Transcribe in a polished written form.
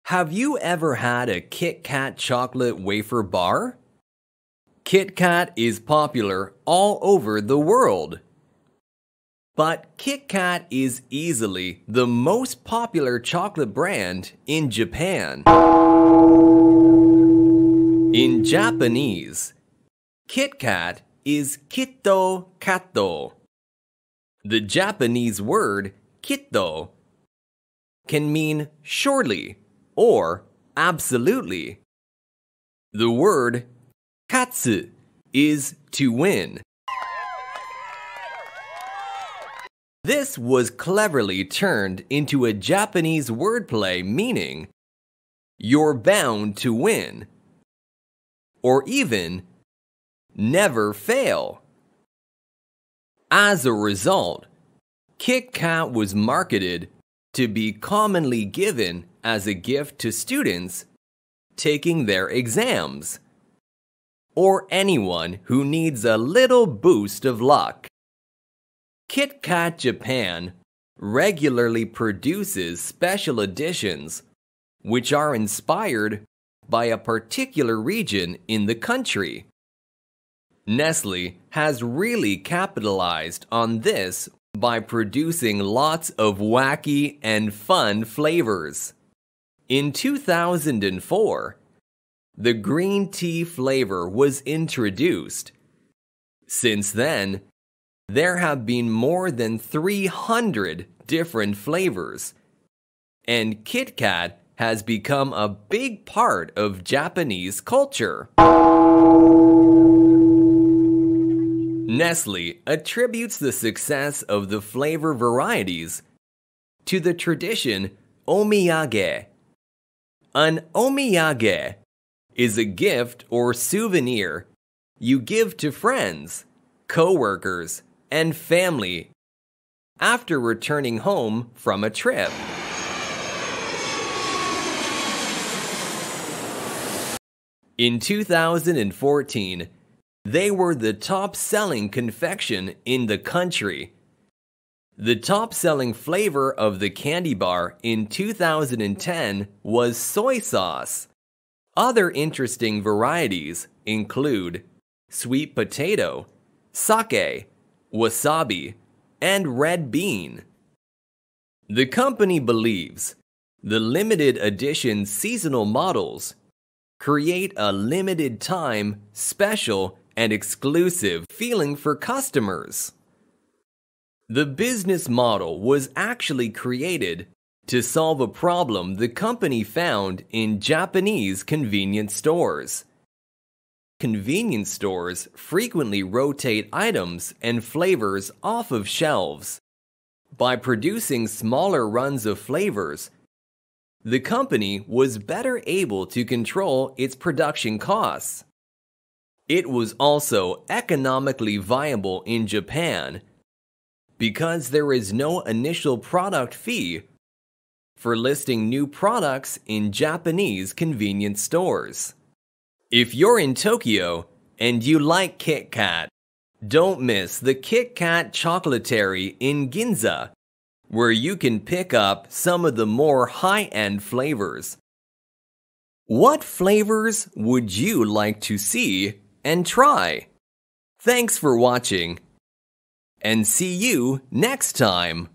Have you ever had a Kit Kat chocolate wafer bar? Kit Kat is popular all over the world. But Kit Kat is easily the most popular chocolate brand in Japan. In Japanese, Kit Kat is Kitto Katto. The Japanese word kitto can mean surely or absolutely. The word katsu is to win. This was cleverly turned into a Japanese wordplay meaning you're bound to win, or even never fail. As a result, Kit Kat was marketed to be commonly given as a gift to students taking their exams, or anyone who needs a little boost of luck. Kit Kat Japan regularly produces special editions which are inspired by a particular region in the country. Nestle has really capitalized on this by producing lots of wacky and fun flavors. In 2004, the green tea flavor was introduced. Since then, there have been more than 300 different flavors, and Kit Kat has become a big part of Japanese culture. Nestle attributes the success of the flavor varieties to the tradition omiyage. An omiyage is a gift or souvenir you give to friends, co-workers, and family after returning home from a trip. In 2014, they were the top-selling confection in the country. The top-selling flavor of the candy bar in 2010 was soy sauce. Other interesting varieties include sweet potato, sake, wasabi, and red bean. The company believes the limited edition seasonal models create a limited time, special, and exclusive feeling for customers. The business model was actually created to solve a problem the company found in Japanese convenience stores. Convenience stores frequently rotate items and flavors off of shelves. By producing smaller runs of flavors, the company was better able to control its production costs. It was also economically viable in Japan because there is no initial product fee for listing new products in Japanese convenience stores. If you're in Tokyo and you like Kit Kat, don't miss the Kit Kat Chocolaterie in Ginza, where you can pick up some of the more high-end flavors. What flavors would you like to see and try? Thanks for watching, and see you next time.